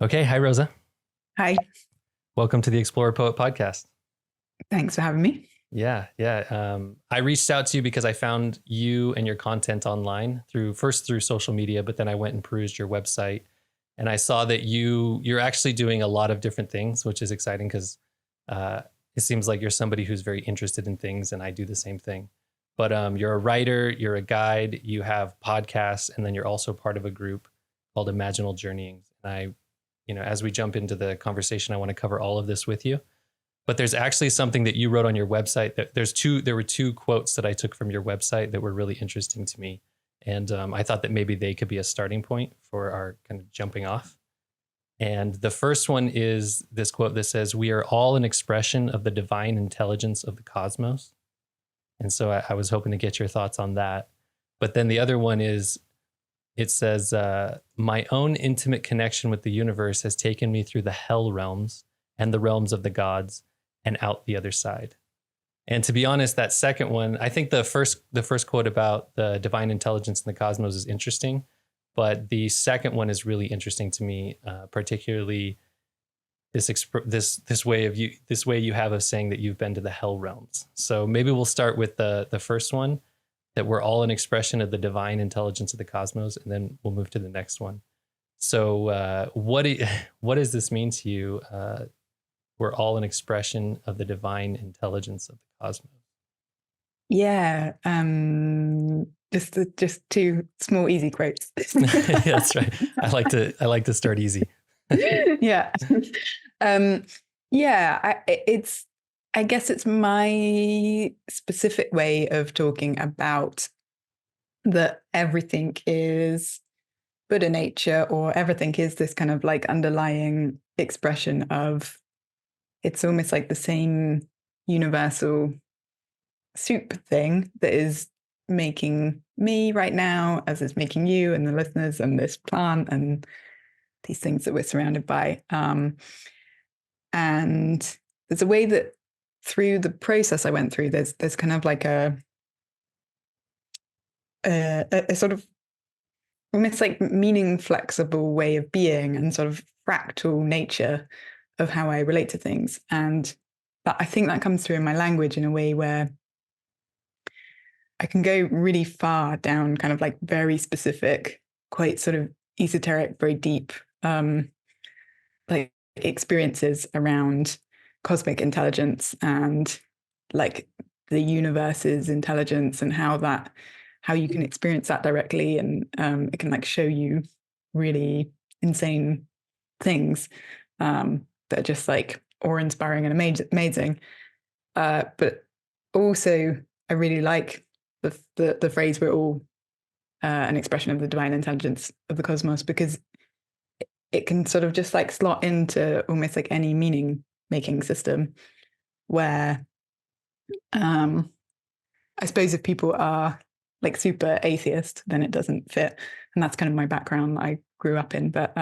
Okay. Hi, Rosa. Hi, Welcome to the Explorer Poet podcast. thanks for having me. Yeah. I reached out to you because I found you and your content online through social media, but then I went and perused your website and I saw that you're actually doing a lot of different things, which is exciting because it seems like you're somebody who's very interested in things, and I do the same thing. But you're a writer, you're a guide, you have podcasts, and then you're also part of a group called Imaginal Journeyings. And as we jump into the conversation, I want to cover all of this with you. But there's actually something that you wrote on your website. There were two quotes that I took from your website that were really interesting to me, and I thought that maybe they could be a starting point for our kind of jumping off. And the first one is this quote that says, "We are all an expression of the divine intelligence of the cosmos." And so I was hoping to get your thoughts on that. But then the other one is, it says, "My own intimate connection with the universe has taken me through the hell realms and the realms of the gods and out the other side." And to be honest, that second one, I think the first quote about the divine intelligence in the cosmos is interesting, but the second one is really interesting to me, particularly this way you have of saying that you've been to the hell realms. So maybe we'll start with the first one, that we're all an expression of the divine intelligence of the cosmos, and then we'll move to the next one. So what does this mean to you? We're all an expression of the divine intelligence of the cosmos. Yeah, just two small, easy quotes. That's right. I like to start easy. Yeah, yeah. I guess it's my specific way of talking about that everything is Buddha nature, or everything is this kind of like underlying expression of. It's almost like the same universal soup thing that is making me right now as it's making you and the listeners and this plant and these things that we're surrounded by. And there's a way that through the process I went through, there's kind of like a sort of almost like meaning flexible way of being and sort of fractal nature of how I relate to things. And I think that comes through in my language in a way where I can go really far down kind of like very specific, quite sort of esoteric, very deep like experiences around cosmic intelligence and like the universe's intelligence, and how you can experience that directly, and it can like show you really insane things that are just like awe-inspiring and amazing. But also, I really like the phrase "we're all an expression of the divine intelligence of the cosmos," because it can sort of just like slot into almost like any meaning making system where I suppose if people are like super atheist, then it doesn't fit. And that's kind of my background that I grew up in. But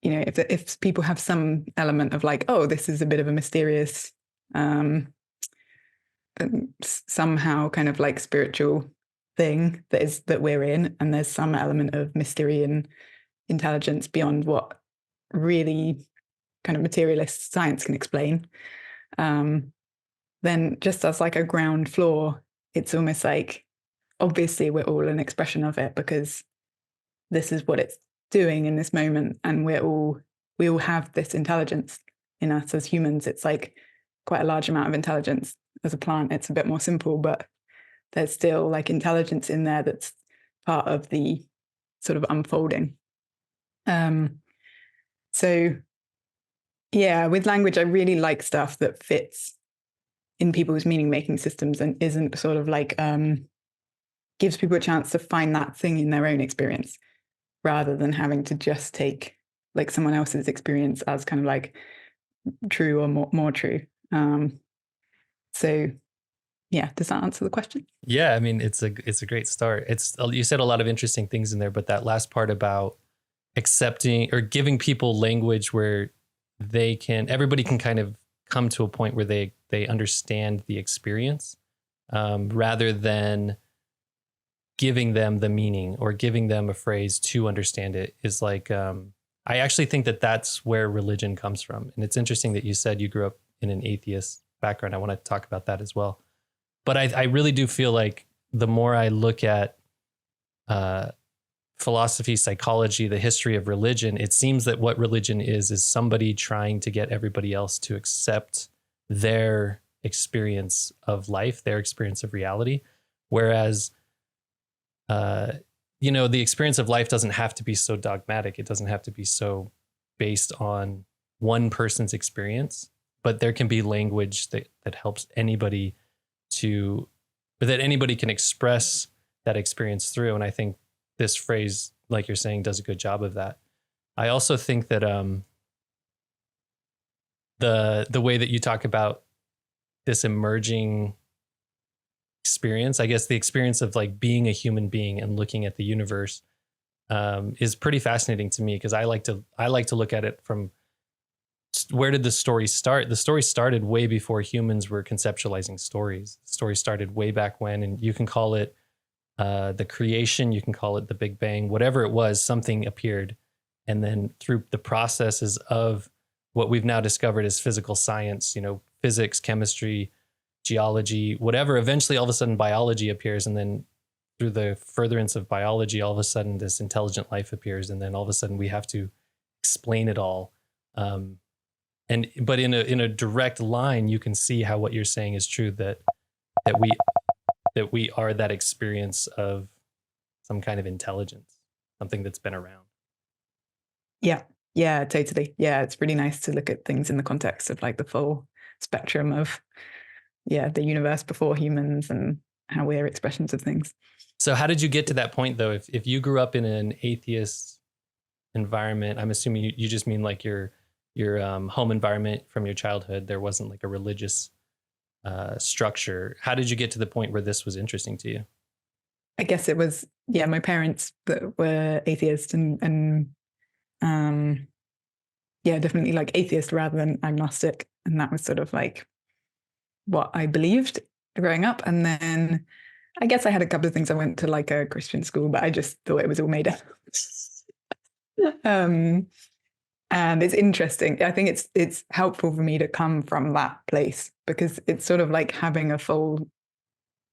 if people have some element of like, oh, this is a bit of a mysterious, somehow kind of like spiritual thing that we're in, and there's some element of mystery and intelligence beyond what really kind of materialist science can explain, then just as like a ground floor, it's almost like obviously we're all an expression of it, because this is what it's doing in this moment, and we all have this intelligence in us as humans. It's like quite a large amount of intelligence. As a plant, it's a bit more simple, but there's still like intelligence in there that's part of the sort of unfolding. So yeah, with language, I really like stuff that fits in people's meaning making systems and isn't sort of like gives people a chance to find that thing in their own experience, rather than having to just take like someone else's experience as kind of like true or more true. So yeah, does that answer the question? Yeah, I mean, it's a great start. You said a lot of interesting things in there, but that last part about accepting or giving people language where everybody can kind of come to a point where they understand the experience, rather than giving them the meaning or giving them a phrase to understand it, is like I actually think that that's where religion comes from. And it's interesting that you said you grew up in an atheist background. I want to talk about that as well. But I really do feel like the more I look at philosophy, psychology, the history of religion, it seems that what religion is somebody trying to get everybody else to accept their experience of life, their experience of reality. Whereas, the experience of life doesn't have to be so dogmatic. It doesn't have to be so based on one person's experience, but there can be language that helps anybody that anybody can express that experience through. And I think this phrase, like you're saying, does a good job of that. I also think that the way that you talk about this emerging experience, I guess the experience of like being a human being and looking at the universe is pretty fascinating to me, because I like to look at it from where did the story start? The story started way before humans were conceptualizing stories. The story started way back when, and you can call it the creation, you can call it the Big Bang, whatever it was, something appeared. And then through the processes of what we've now discovered as physical science, physics, chemistry, geology, whatever, eventually all of a sudden biology appears. And then through the furtherance of biology, all of a sudden this intelligent life appears. And then all of a sudden we have to explain it all. But in a direct line, you can see how what you're saying is true, that we are that experience of some kind of intelligence, something that's been around. Yeah, totally. Yeah, it's really nice to look at things in the context of like the full spectrum of the universe before humans and how we're expressions of things. So how did you get to that point, though? If you grew up in an atheist environment, I'm assuming you just mean like your home environment from your childhood. There wasn't like a religious structure. How did you get to the point where this was interesting to you? I guess it was, my parents that were atheists and definitely like atheist rather than agnostic. And that was sort of like what I believed growing up. And then I guess I had a couple of things. I went to like a Christian school, but I just thought it was all made up. And it's interesting. I think it's helpful for me to come from that place, because it's sort of like having a full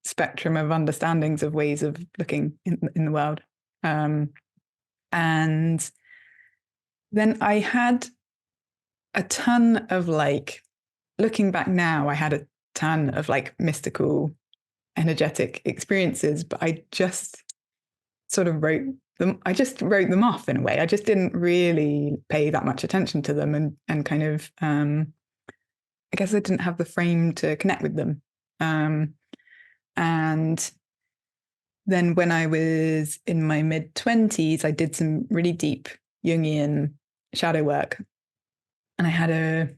spectrum of understandings of ways of looking in the world. And then I had a ton of like, looking back now, I had a ton of like mystical, energetic experiences, but I just sort of wrote them off in a way. I just didn't really pay that much attention to them, and kind of I guess I didn't have the frame to connect with them. And then when I was in my mid-20s, I did some really deep Jungian shadow work. And I had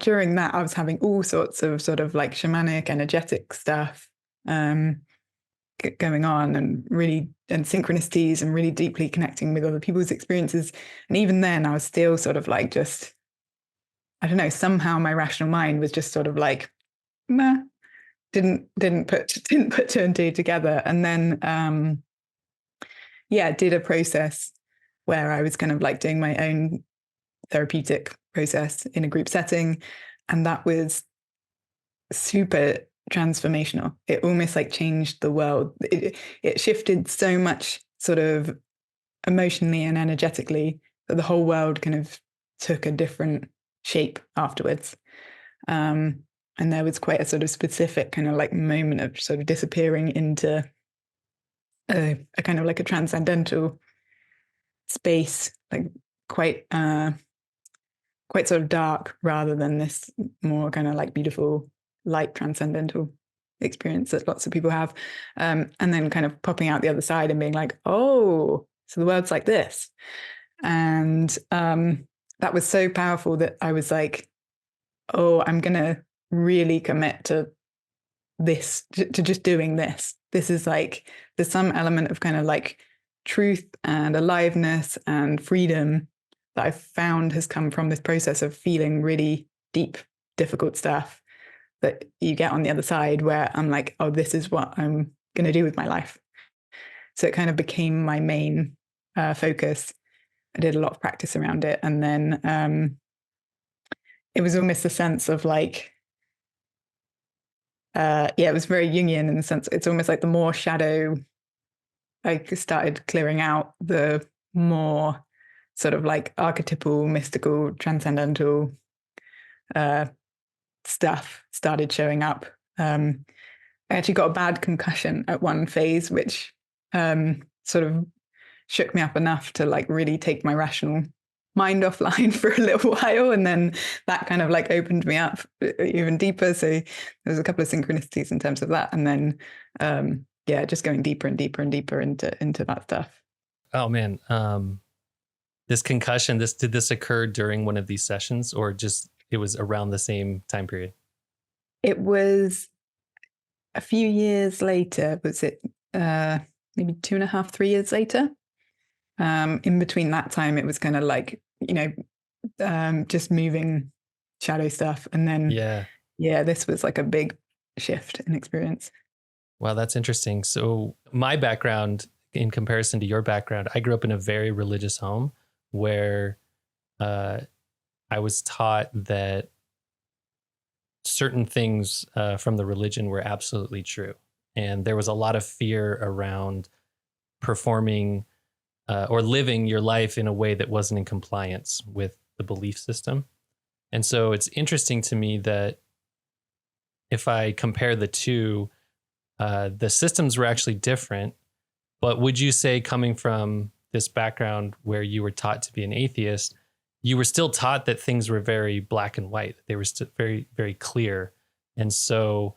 during that I was having all sorts of sort of like shamanic, energetic stuff going on, and synchronicities, and really deeply connecting with other people's experiences. And even then I was still sort of like, just, I don't know, somehow my rational mind was just sort of like, meh, didn't put two and two together. And then did a process where I was kind of like doing my own therapeutic process in a group setting, and that was super transformational. It almost like changed the world. It shifted so much sort of emotionally and energetically that the whole world kind of took a different shape afterwards. And there was quite a sort of specific kind of like moment of sort of disappearing into a kind of like a transcendental space, like quite sort of dark, rather than this more kind of like beautiful light transcendental experience that lots of people have, and then kind of popping out the other side and being like, oh, so the world's like this. And that was so powerful that I was like, oh, I'm gonna really commit to this, to just doing this. This is like, there's some element of kind of like truth and aliveness and freedom that I've found has come from this process of feeling really deep, difficult stuff that you get on the other side, where I'm like, oh, this is what I'm going to do with my life. So it kind of became my main focus. I did a lot of practice around it. And then it was almost a sense of like, it was very Jungian in the sense, it's almost like the more shadow I started clearing out, the more sort of like archetypal, mystical, transcendental stuff started showing up. I actually got a bad concussion at one phase, which sort of shook me up enough to like really take my rational mind offline for a little while. And then that kind of like opened me up even deeper. So there was a couple of synchronicities in terms of that. And then, just going deeper and deeper and deeper into that stuff. Oh man. This concussion, did this occur during one of these sessions, or just it was around the same time period? It was a few years later. Was it maybe 2.5, 3 years later? In between that time, it was kind of like, just moving shadow stuff. And then, this was like a big shift in experience. Wow, that's interesting. So my background in comparison to your background, I grew up in a very religious home where I was taught that certain things from the religion were absolutely true. And there was a lot of fear around performing or living your life in a way that wasn't in compliance with the belief system. And so it's interesting to me that if I compare the two, the systems were actually different. But would you say, coming from this background where you were taught to be an atheist, you were still taught that things were very black and white, they were still very, very clear? And so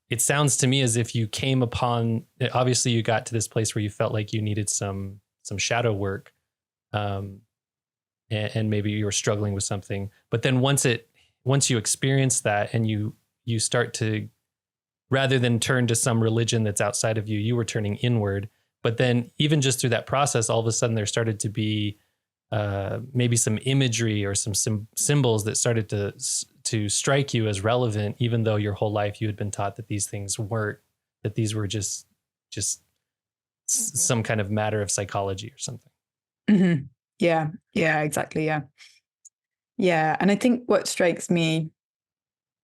it sounds to me as if you came upon, obviously you got to this place where you felt like you needed some shadow work, and maybe you were struggling with something. But then once you experience that and you start to, rather than turn to some religion that's outside of you, you were turning inward. But then even just through that process, all of a sudden there started to be maybe some imagery or some symbols that started to strike you as relevant, even though your whole life you had been taught that these things weren't, that these were just some kind of matter of psychology or something. Mm-hmm. Yeah, exactly. Yeah. And I think what strikes me,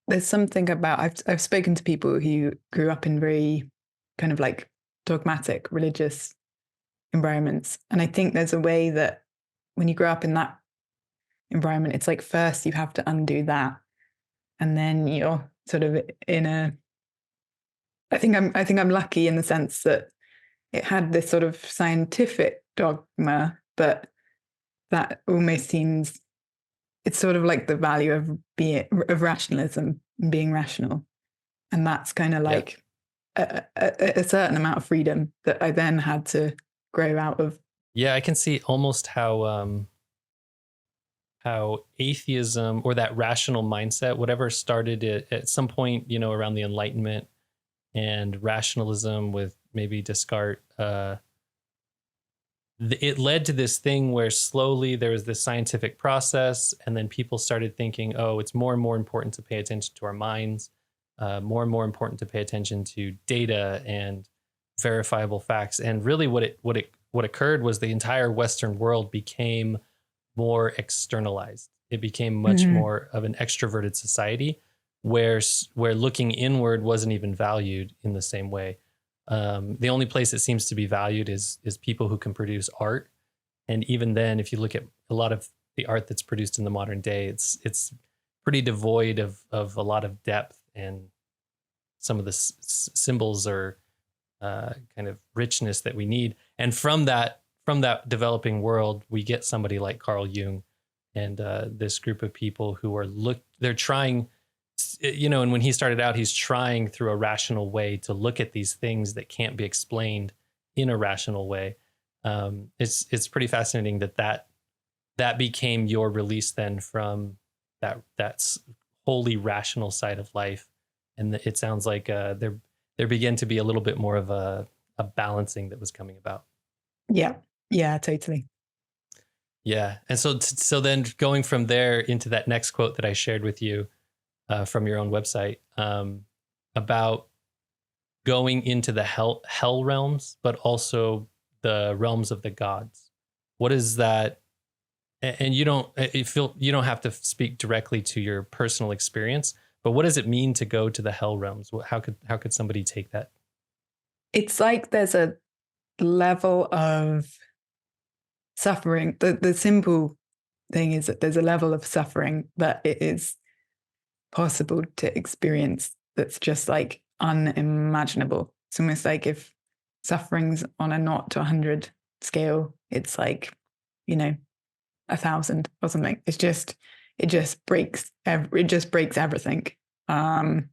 there's something about, I've spoken to people who grew up in very kind of like dogmatic religious environments. And I think there's a way that when you grow up in that environment, it's like first you have to undo that. And then you're sort of I think I'm lucky in the sense that it had this sort of scientific dogma, but that almost seems, it's sort of like the value of rationalism and being rational. And that's kind of like a certain amount of freedom that I then had to grow out of. Yeah, I can see almost how atheism, or that rational mindset, whatever started it at some point, around the Enlightenment and rationalism with maybe Descartes, it led to this thing where slowly there was this scientific process, and then people started thinking, oh, it's more and more important to pay attention to our minds, more and more important to pay attention to data and verifiable facts. And really what occurred was the entire Western world became more externalized. It became much more of an extroverted society where looking inward wasn't even valued in the same way. The only place it seems to be valued is people who can produce art. And even then, if you look at a lot of the art that's produced in the modern day, it's pretty devoid of a lot of depth, and some of the symbols or kind of richness that we need. And from that developing world, we get somebody like Carl Jung and this group of people who are they're trying, and when he started out, he's trying through a rational way to look at these things that can't be explained in a rational way. It's pretty fascinating that became your release then from that's wholly rational side of life. And it sounds like there began to be a little bit more of a balancing that was coming about. Yeah, totally. Yeah. And so then going from there into that next quote that I shared with you from your own website, about going into the hell realms, but also the realms of the gods. what is that? And you don't you don't have to speak directly to your personal experience, but what does it mean to go to the hell realms? How could somebody take that? It's like there's a level of suffering. The simple thing is that there's a level of suffering that it is possible to experience that's just like unimaginable. It's almost like if suffering's on a 0 to 100 scale, it's like, 1,000 or something. It just breaks everything. And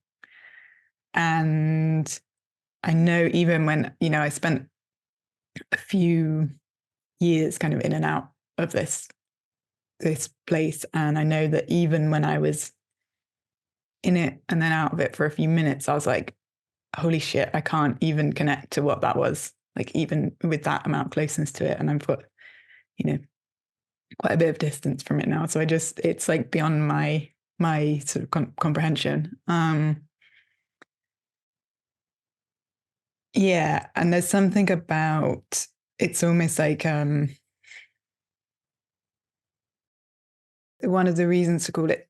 I know even when, I spent a few years kind of in and out of this place. And I know that even when I was in it and then out of it for a few minutes, I was like, holy shit, I can't even connect to what that was, like even with that amount of closeness to it. And I've got, quite a bit of distance from it now. So it's like beyond my sort of comprehension. Yeah. And there's something about, it's almost like, one of the reasons to call it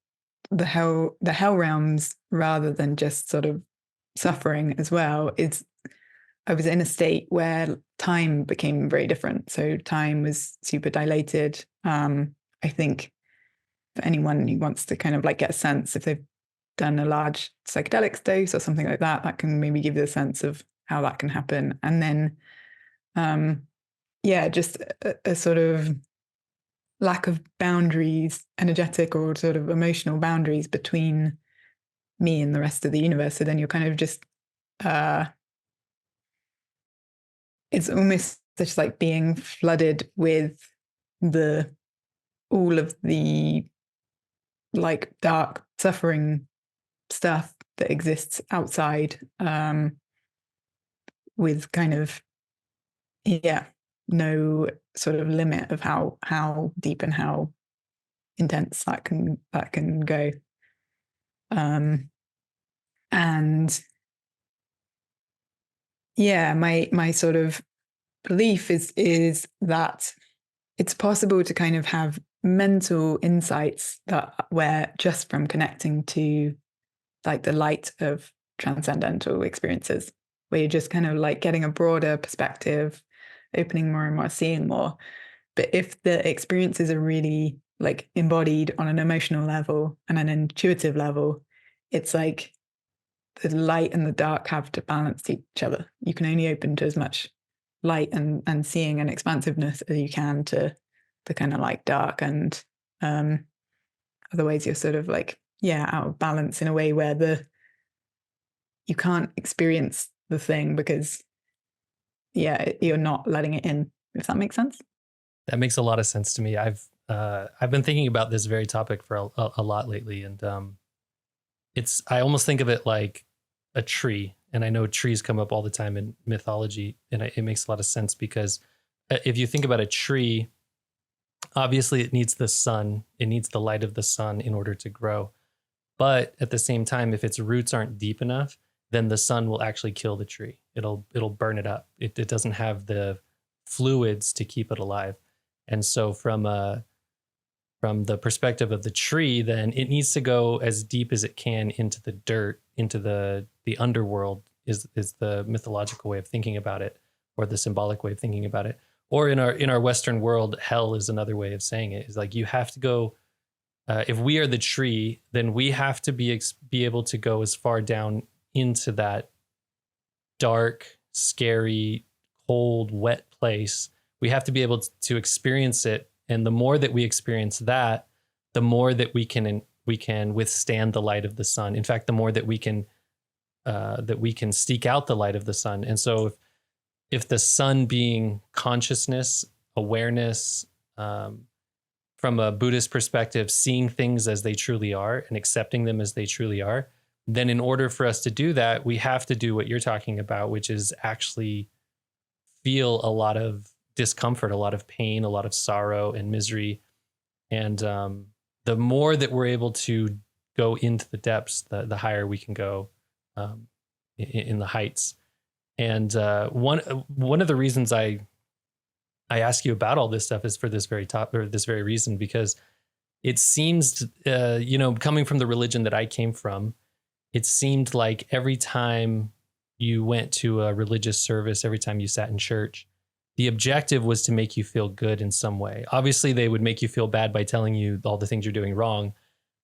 the hell realms rather than just sort of suffering as well is I was in a state where time became very different. So time was super dilated. I think for anyone who wants to kind of like get a sense, if they've done a large psychedelics dose or something like that, that can maybe give you a sense of how that can happen. And then, just a sort of lack of boundaries, energetic or sort of emotional boundaries between me and the rest of the universe. So then you're kind of just, it's almost just like being flooded with all of the like dark suffering stuff that exists outside, with kind of, no sort of limit of how deep and how intense that can go. And my sort of belief is that it's possible to kind of have mental insights where just from connecting to like the light of transcendental experiences, where you're just kind of like getting a broader perspective, opening more and more, seeing more. But if the experiences are really like embodied on an emotional level and an intuitive level, it's like the light and the dark have to balance each other. You can only open to as much light and seeing and expansiveness as you can to the kind of like dark, and otherwise you're sort of like out of balance in a way where you can't experience the thing because you're not letting it in, if that makes sense. That makes a lot of sense to me. I've been thinking about this very topic for a lot lately, and I almost think of it like a tree. And I know trees come up all the time in mythology, and it makes a lot of sense because if you think about a tree, obviously it needs the sun, it needs the light of the sun in order to grow. But at the same time, if its roots aren't deep enough, then the sun will actually kill the tree. It'll burn it up. It doesn't have the fluids to keep it alive. And so from the perspective of the tree, then it needs to go as deep as it can into the dirt, into the underworld is the mythological way of thinking about it, or the symbolic way of thinking about it. Or in our Western world, hell is another way of saying it. Is like you have to go. If we are the tree, then we have to be able to go as far down into that dark, scary, cold, wet place. We have to be able to experience it, and the more that we experience that, the more that we can withstand the light of the sun. In fact, the more that we can seek out the light of the sun. And so, if the sun being consciousness, awareness, from a Buddhist perspective, seeing things as they truly are and accepting them as they truly are, then in order for us to do that, we have to do what you're talking about, which is actually feel a lot of discomfort, a lot of pain, a lot of sorrow and misery. And the more that we're able to go into the depths, the higher we can go in the heights. And one of the reasons I I ask you about all this stuff is for this very this very reason, because it seems, coming from the religion that I came from, it seemed like every time you went to a religious service, every time you sat in church, the objective was to make you feel good in some way. Obviously, they would make you feel bad by telling you all the things you're doing wrong,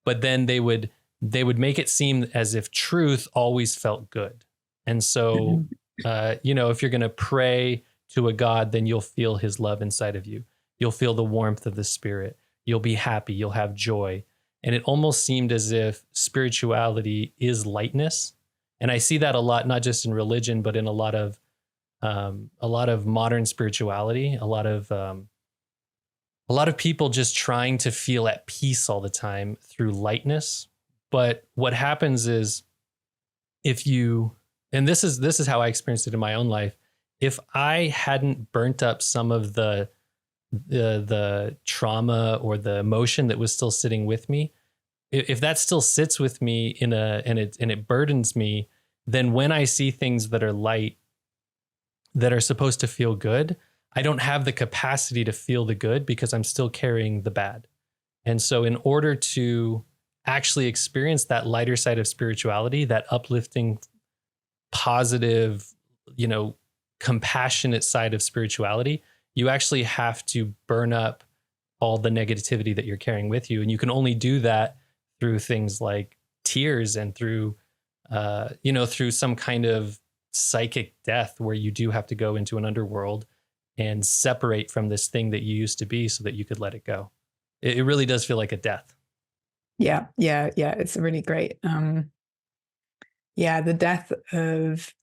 but then they would make it seem as if truth always felt good. And so, if you're going to pray to a God, then you'll feel his love inside of you. You'll feel the warmth of the spirit. You'll be happy. You'll have joy. And it almost seemed as if spirituality is lightness. And I see that a lot, not just in religion, but in a lot of modern spirituality, a lot of people just trying to feel at peace all the time through lightness. But what happens is, and this is how I experienced it in my own life, if I hadn't burnt up some of the trauma or the emotion that was still sitting with me, if that still sits with me and it burdens me, then when I see things that are light, that are supposed to feel good, I don't have the capacity to feel the good because I'm still carrying the bad. And so in order to actually experience that lighter side of spirituality, that uplifting, positive, compassionate side of spirituality, you actually have to burn up all the negativity that you're carrying with you. And you can only do that through things like tears and through some kind of psychic death, where you do have to go into an underworld and separate from this thing that you used to be so that you could let it go. It really does feel like a death. Yeah. It's really great. The death of,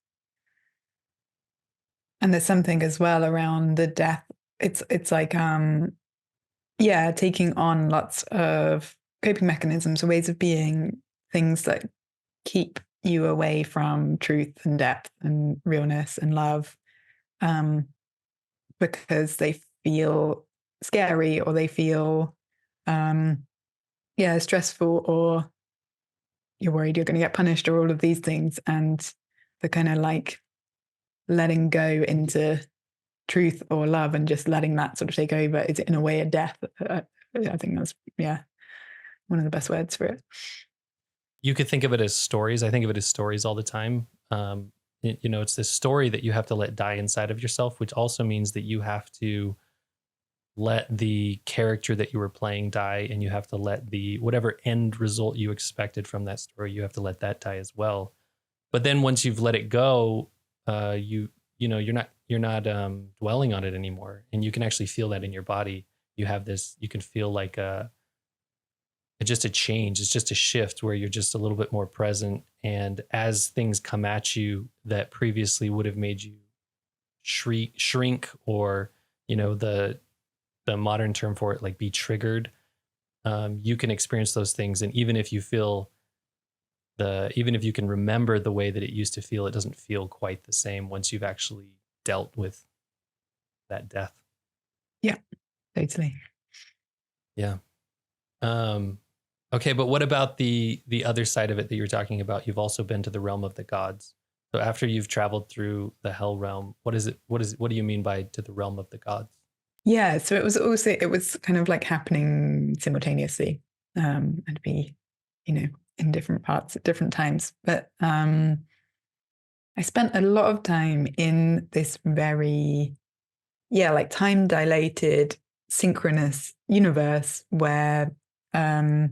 and there's something as well around the death. It's like, taking on lots of coping mechanisms or ways of being, things that keep you away from truth and depth and realness and love, because they feel scary, or they feel stressful, or you're worried you're going to get punished, or all of these things. And the kind of like letting go into truth or love and just letting that sort of take over is in a way a death. I think that's one of the best words for it. You could think of it as stories. I think of it as stories all the time. It's this story that you have to let die inside of yourself, which also means that you have to let the character that you were playing die, and you have to let whatever end result you expected from that story, you have to let that die as well. But then once you've let it go, you're not dwelling on it anymore, and you can actually feel that in your body. You can feel like just a change. It's just a shift where you're just a little bit more present. And as things come at you that previously would have made you shrink, or, the modern term for it, like be triggered, you can experience those things. And even if you can remember the way that it used to feel, it doesn't feel quite the same once you've actually dealt with that death. Yeah, totally. Yeah. Okay, but what about the other side of it that you're talking about? You've also been to the realm of the gods. So after you've traveled through the hell realm, what do you mean by to the realm of the gods? Yeah, so it was kind of like happening simultaneously, and be, in different parts at different times. But I spent a lot of time in this very, like time dilated, synchronous universe where I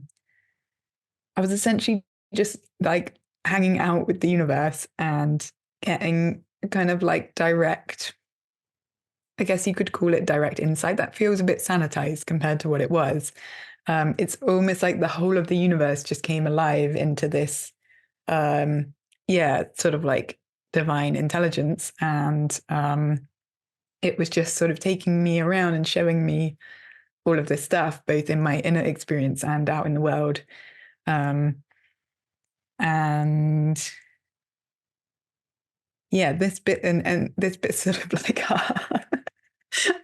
was essentially just like hanging out with the universe and getting kind of like direct, I guess you could call it direct insight. That feels a bit sanitized compared to what it was. It's almost like the whole of the universe just came alive into this, sort of like divine intelligence. And it was just sort of taking me around and showing me all of this stuff, both in my inner experience and out in the world. This bit and this bit sort of like, I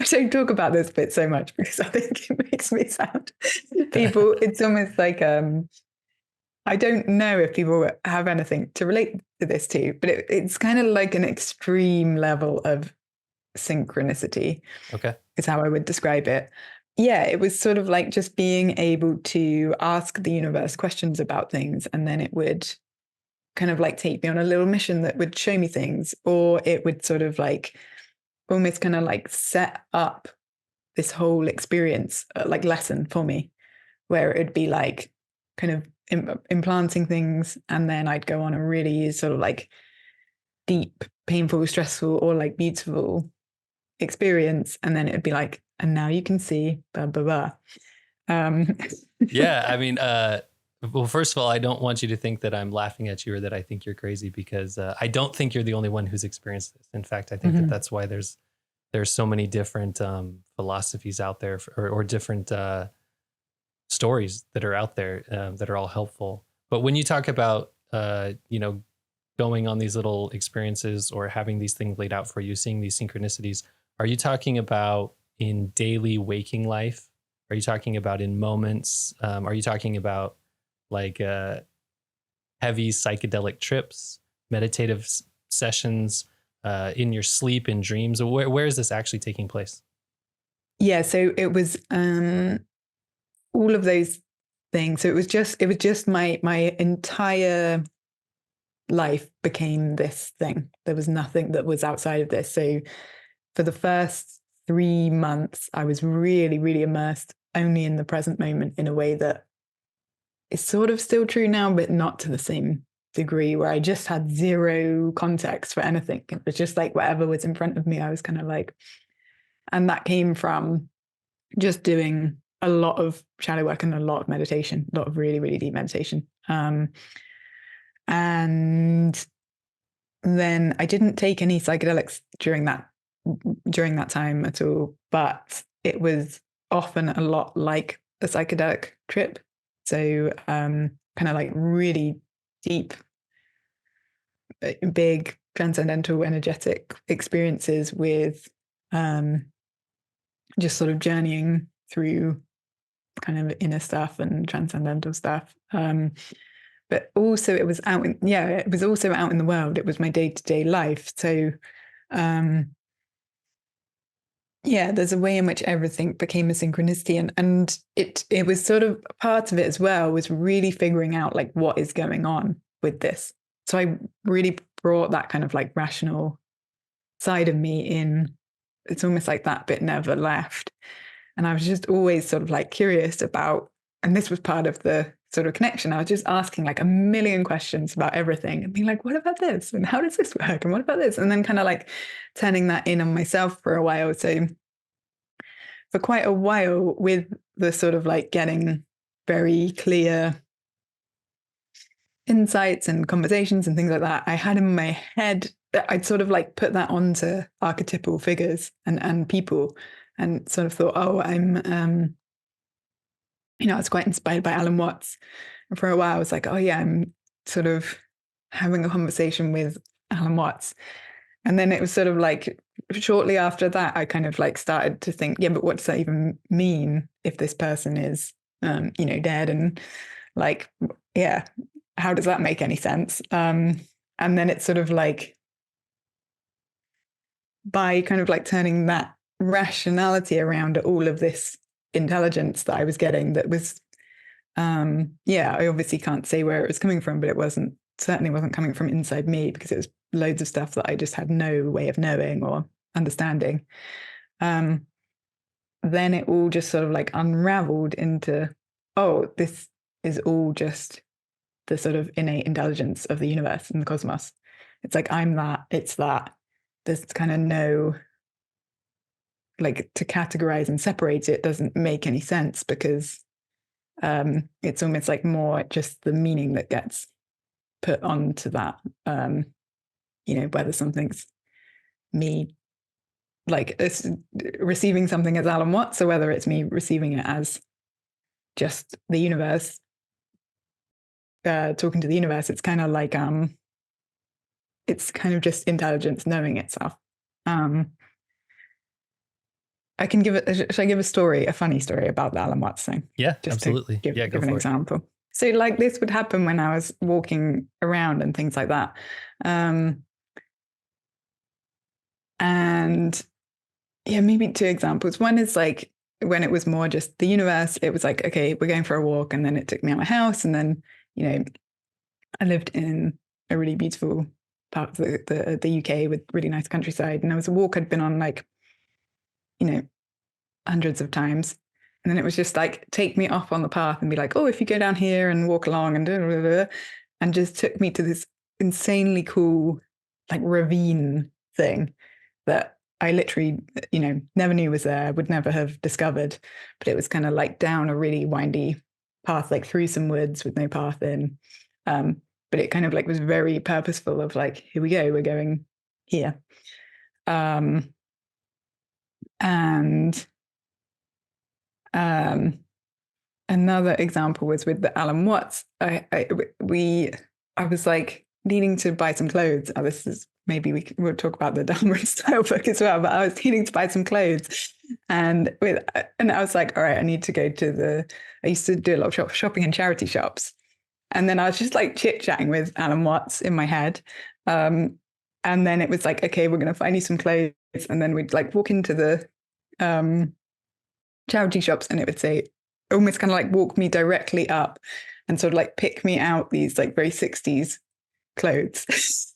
don't talk about this bit so much because I think it makes me sound it's almost like, I don't know if people have anything to relate to this to, but it's kind of like an extreme level of synchronicity. Okay. Is how I would describe it. Yeah, it was sort of like just being able to ask the universe questions about things, and then it would kind of like take me on a little mission that would show me things, or it would sort of like almost kind of like set up this whole experience, like lesson for me, where it would be like kind of implanting things, and then I'd go on a really sort of like deep, painful, stressful, or like beautiful experience, and then it'd be like, and now you can see blah blah blah. Yeah, I mean, well, first of all, I don't want you to think that I'm laughing at you or that I think you're crazy, because I don't think you're the only one who's experienced this. In fact, I think that that's why there's so many different philosophies out there, or different stories that are out there that are all helpful. But when you talk about going on these little experiences or having these things laid out for you, seeing these synchronicities, are you talking about in daily waking life? Are you talking about in moments? Are you talking about like heavy psychedelic trips, meditative sessions, in your sleep, in dreams? Where is this actually taking place? Yeah, so it was all of those things. So it was just my entire life became this thing. There was nothing that was outside of this. So for the first 3 months, I was really, really immersed only in the present moment, in a way that is sort of still true now, but not to the same degree, where I just had zero context for anything. It was just like whatever was in front of me, I was kind of like, and that came from just doing a lot of shadow work and a lot of meditation, a lot of really, really deep meditation. And then I didn't take any psychedelics during that time at all, but it was often a lot like a psychedelic trip. So kind of like really deep, big, transcendental, energetic experiences with just sort of journeying through kind of inner stuff and transcendental stuff. But also it was it was also out in the world. It was my day-to-day life. So there's a way in which everything became a synchronicity, and it was sort of part of it as well, was really figuring out like what is going on with this. So I really brought that kind of like rational side of me in. It's almost like that bit never left. And I was just always sort of like curious about, and this was part of the sort of connection. I was just asking like a million questions about everything and being like, what about this? And how does this work? And what about this? And then kind of like turning that in on myself for a while. So for quite a while, with the sort of like getting very clear insights and conversations and things like that, I had in my head that I'd sort of like put that onto archetypal figures and people, and sort of thought, oh, I'm, I was quite inspired by Alan Watts. And for a while, I was like, oh yeah, I'm sort of having a conversation with Alan Watts. And then it was sort of like, shortly after that, I kind of like started to think, yeah, but what does that even mean if this person is, dead? And like, yeah, how does that make any sense? And then it's sort of like, by kind of like turning that rationality around all of this intelligence that I was getting, that was, I obviously can't say where it was coming from, but it certainly wasn't coming from inside me, because it was loads of stuff that I just had no way of knowing or understanding. Then it all just sort of like unraveled into, oh, this is all just the sort of innate intelligence of the universe and the cosmos. It's like, I'm that, it's that. There's kind of no, like, to categorize and separate it doesn't make any sense, because it's almost like more just the meaning that gets put onto that, whether something's me like it's receiving something as Alan Watts, or whether it's me receiving it as just the universe, talking to the universe. It's kind of like it's kind of just intelligence knowing itself. I can should I give a story, a funny story about the Alan Watts thing? Yeah, Just absolutely. to give an example. So like this would happen when I was walking around and things like that. And yeah, maybe two examples. One is like when it was more just the universe, it was like, okay, we're going for a walk. And then it took me out of my house. And then, you know, I lived in a really beautiful part of the UK with really nice countryside. And there was a walk I'd been on like, you know, hundreds of times. And then it was just like, take me off on the path and be like, oh, if you go down here and walk along and blah, blah, blah, and just took me to this insanely cool, like ravine thing that I literally, you know, never knew was there, would never have discovered. But it was kind of like down a really windy path, like through some woods with no path in. But it kind of like was very purposeful of like, here we go, we're going here. And another example was with the Alan Watts. I was like needing to buy some clothes. Oh, this is maybe we'll talk about the Dharma style book as well. But I was needing to buy some clothes, and I was like, all right, I need to go to I used to do a lot of shopping in charity shops, and then I was just like chit chatting with Alan Watts in my head, and then it was like, okay, we're gonna find you some clothes, and then we'd like walk into the charity shops, and it would say, almost kind of like walk me directly up and sort of like pick me out these like very 60s clothes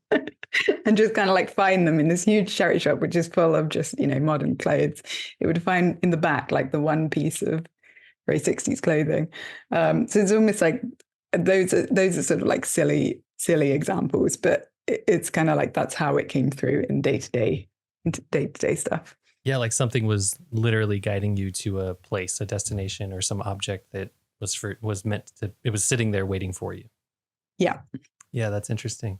and just kind of like find them in this huge charity shop, which is full of just, you know, modern clothes. It would find in the back like the one piece of very 60s clothing. So it's almost like those are sort of like silly examples, but it's kind of like that's how it came through in day-to-day stuff. Yeah, like something was literally guiding you to a place, a destination, or some object that was meant to. It was sitting there waiting for you. Yeah. Yeah, that's interesting.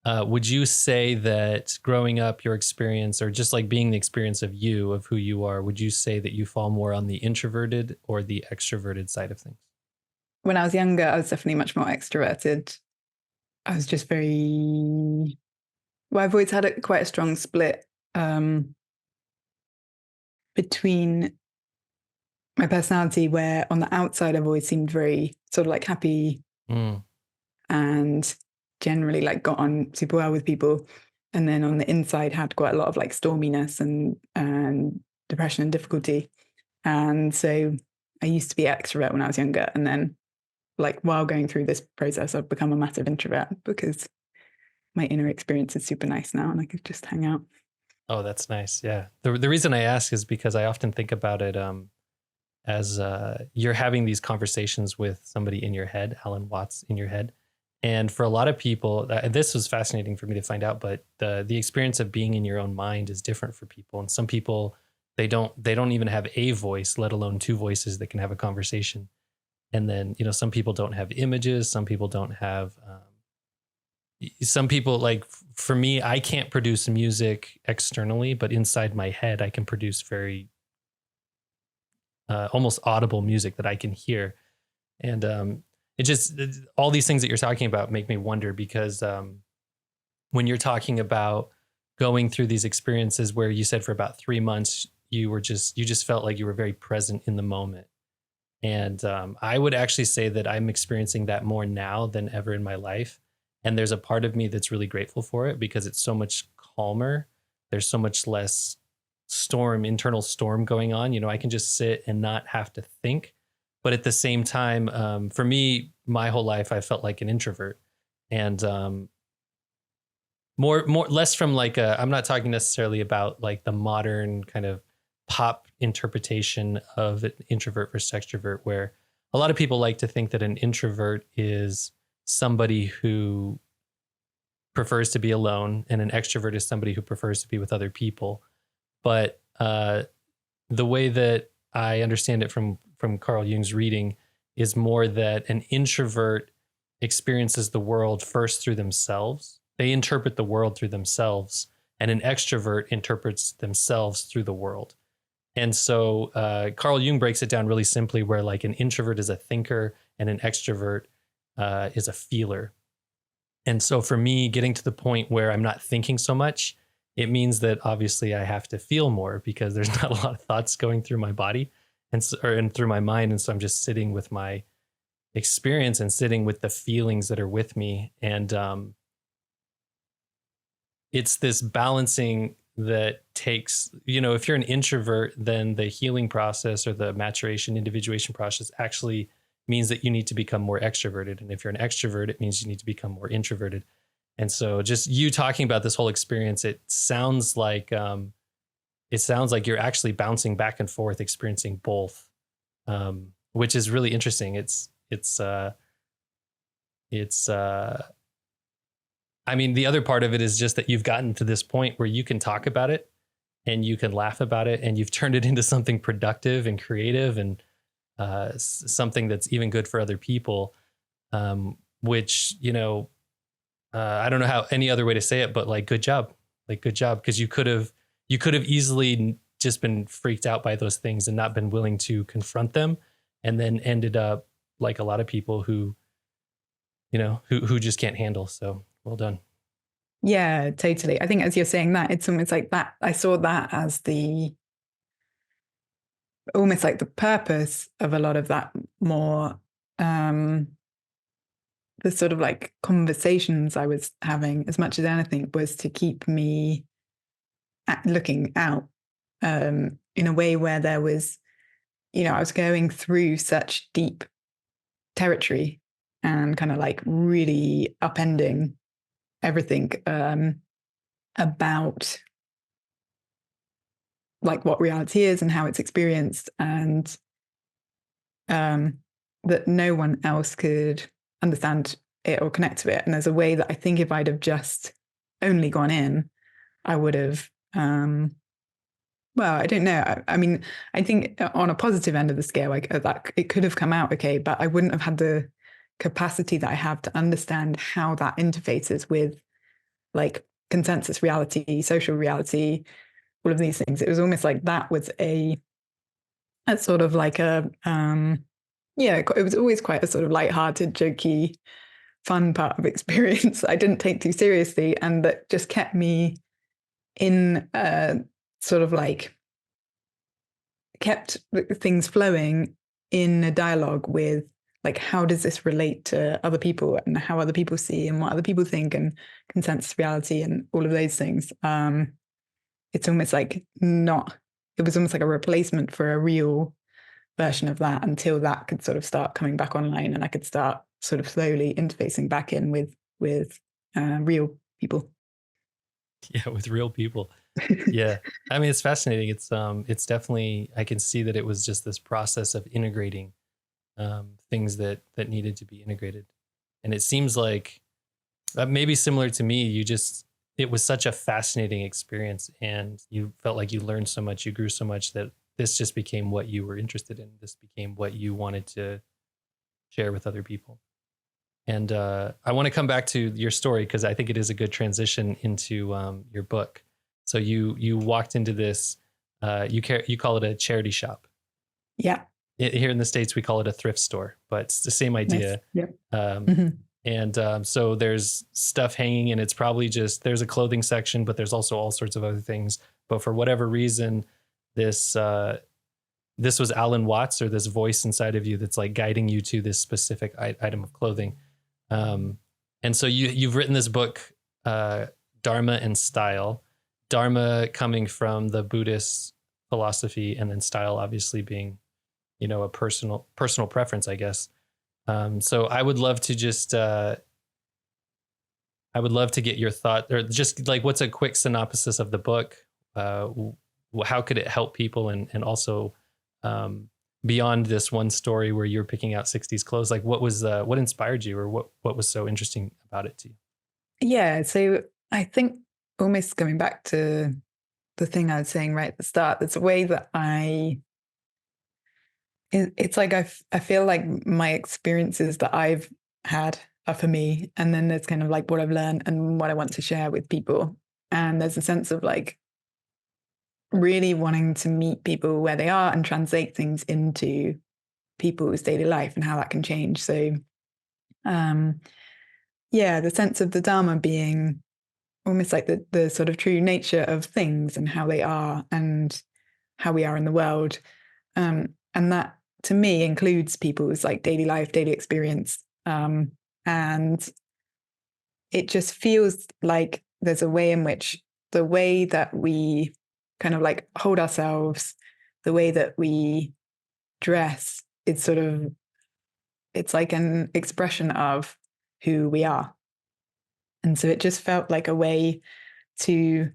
Would you say that growing up, your experience, or just like being the experience of you, of who you are, would you say that you fall more on the introverted or the extroverted side of things? When I was younger, I was definitely much more extroverted. I was just well, I've always had quite a strong split between my personality, where on the outside I've always seemed very sort of like happy and generally like got on super well with people, and then on the inside had quite a lot of like storminess and depression and difficulty. And so I used to be extrovert when I was younger, and then like while going through this process I've become a massive introvert because my inner experience is super nice now and I could just hang out. Oh, that's nice. Yeah. The reason I ask is because I often think about it as you're having these conversations with somebody in your head, Alan Watts in your head. And for a lot of people, this was fascinating for me to find out, but the experience of being in your own mind is different for people. And some people, they don't even have a voice, let alone two voices that can have a conversation. And then, you know, some people don't have images. Some people don't have, some people, like for me, I can't produce music externally, but inside my head, I can produce very almost audible music that I can hear. And it just, all these things that you're talking about make me wonder, because when you're talking about going through these experiences where you said for about 3 months, you just felt like you were very present in the moment. And I would actually say that I'm experiencing that more now than ever in my life. And there's a part of me that's really grateful for it because it's so much calmer. There's so much less internal storm going on. You know, I can just sit and not have to think. But at the same time, for me, my whole life, I felt like an introvert. And less from like I'm not talking necessarily about like the modern kind of pop interpretation of an introvert versus extrovert, where a lot of people like to think that an introvert is somebody who prefers to be alone and an extrovert is somebody who prefers to be with other people. But the way that I understand it from Carl Jung's reading is more that an introvert experiences the world first through themselves. They interpret the world through themselves, and an extrovert interprets themselves through the world. And so Carl Jung breaks it down really simply, where like an introvert is a thinker and an extrovert is a feeler. And so for me, getting to the point where I'm not thinking so much, it means that obviously I have to feel more because there's not a lot of thoughts going through my body and through my mind. And so I'm just sitting with my experience and sitting with the feelings that are with me. And it's this balancing that takes, if you're an introvert, then the healing process or the maturation, individuation process actually means that you need to become more extroverted. And if you're an extrovert, it means you need to become more introverted. And so just you talking about this whole experience, it sounds like you're actually bouncing back and forth, experiencing both, which is really interesting. I mean, the other part of it is just that you've gotten to this point where you can talk about it and you can laugh about it, and you've turned it into something productive and creative, and something that's even good for other people, which, I don't know how any other way to say it, but like, good job. Because you could have easily just been freaked out by those things and not been willing to confront them, and then ended up like a lot of people who just can't handle. So well done. Yeah, totally. I think as you're saying that, it's almost like that. I saw that as almost like the purpose of a lot of that more, the sort of like conversations I was having, as much as anything, was to keep me looking out, in a way where there was, I was going through such deep territory and kind of like really upending everything, about like what reality is and how it's experienced, and that no one else could understand it or connect to it. And there's a way that I think if I'd have just only gone in, I would have, well, I don't know. I mean, I think on a positive end of the scale, like that it could have come out okay, but I wouldn't have had the capacity that I have to understand how that interfaces with like consensus reality, social reality, all of these things. It was almost like that was a sort of like a, it was always quite a sort of lighthearted, jokey, fun part of experience I didn't take too seriously, and that just kept me in sort of like kept things flowing in a dialogue with like, how does this relate to other people, and how other people see and what other people think, and consensus reality and all of those things. It's almost like it was almost like a replacement for a real version of that, until that could sort of start coming back online and I could start sort of slowly interfacing back in with real people. Yeah, with real people. Yeah. I mean, it's fascinating. It's definitely, I can see that it was just this process of integrating things that needed to be integrated. And it seems like maybe similar to me, it was such a fascinating experience, and you felt like you learned so much, you grew so much, that this just became what you were interested in. This became what you wanted to share with other people. And I want to come back to your story, because I think it is a good transition into your book. So you walked into this, you call it a charity shop. Yeah. Here in the States, we call it a thrift store, but it's the same idea. Nice. Yep. And so there's stuff hanging, and it's probably there's a clothing section, but there's also all sorts of other things. But for whatever reason, this was Alan Watts, or this voice inside of you that's like guiding you to this specific item of clothing. And so you've written this book, Dharma and Style. Dharma coming from the Buddhist philosophy, and then style obviously being, a personal preference, I guess. So I would love to get your thought, or just like, what's a quick synopsis of the book? How could it help people? And also, beyond this one story where you're picking out 60s clothes, like what inspired you, or what was so interesting about it to you? Yeah. So I think, almost going back to the thing I was saying right at the start, there's a way that it's like I feel like my experiences that I've had are for me, and then there's kind of like what I've learned and what I want to share with people. And there's a sense of like really wanting to meet people where they are and translate things into people's daily life and how that can change. So the sense of the Dharma being almost like the sort of true nature of things and how they are and how we are in the world. And that to me includes people's like daily life, daily experience. And it just feels like there's a way in which the way that we kind of like hold ourselves, the way that we dress, it's like an expression of who we are. And so it just felt like a way to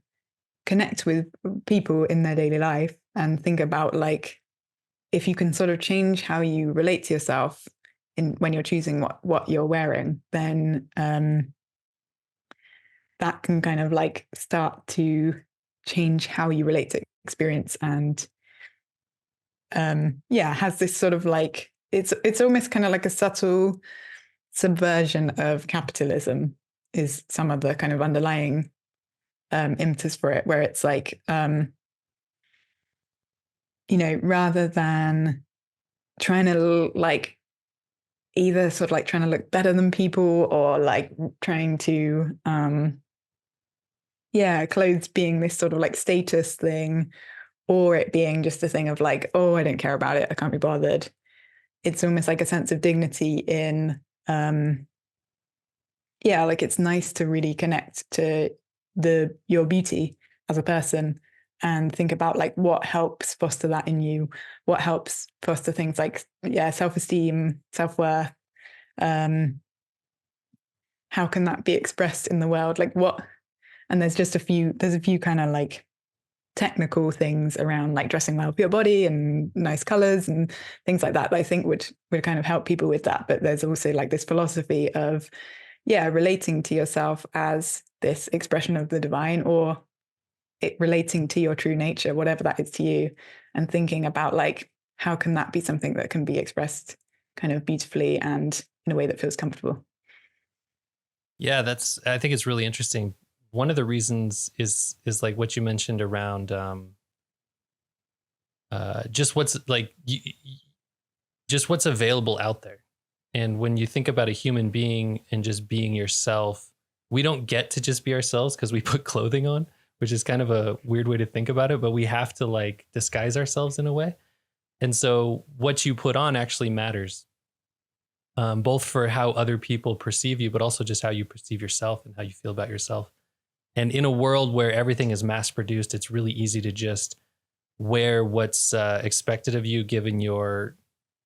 connect with people in their daily life and think about like, if you can sort of change how you relate to yourself when you're choosing what you're wearing, then that can kind of like start to change how you relate to experience. And has this sort of like, it's almost kind of like a subtle subversion of capitalism is some of the kind of underlying impetus for it, where it's like, rather than trying to like either sort of like trying to look better than people or like trying to clothes being this sort of like status thing, or it being just a thing of like, oh, I don't care about it, I can't be bothered. It's almost like a sense of dignity in like it's nice to really connect to your beauty as a person and think about like what helps foster that in you, what helps foster things like self-esteem, self-worth. How can that be expressed in the world? Like what? And there's a few kind of like technical things around like dressing well for your body and nice colors and things like that I think would kind of help people with that. But there's also like this philosophy of relating to yourself as this expression of the divine, or it relating to your true nature, whatever that is to you, and thinking about like, how can that be something that can be expressed kind of beautifully and in a way that feels comfortable. Yeah, I think it's really interesting. One of the reasons is like what you mentioned around just what's like just what's available out there. And when you think about a human being and just being yourself, we don't get to just be ourselves because we put clothing on, which is kind of a weird way to think about it, but we have to like disguise ourselves in a way. And so what you put on actually matters, both for how other people perceive you, but also just how you perceive yourself and how you feel about yourself. And in a world where everything is mass produced, it's really easy to just wear what's expected of you, given your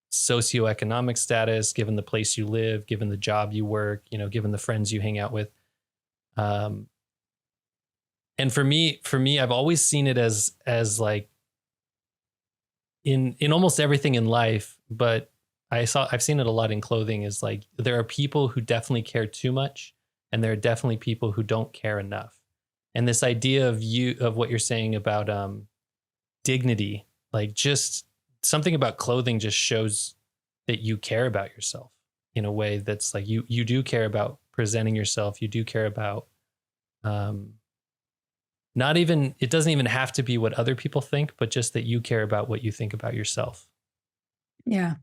socioeconomic status, given the place you live, given the job you work, given the friends you hang out with. And for me, I've always seen it as like in almost everything in life, but I've seen it a lot in clothing, is like there are people who definitely care too much, and there are definitely people who don't care enough. And this idea of what you're saying about dignity, like just something about clothing just shows that you care about yourself in a way that's like you do care about presenting yourself. You do care about it doesn't even have to be what other people think, but just that you care about what you think about yourself. Yeah.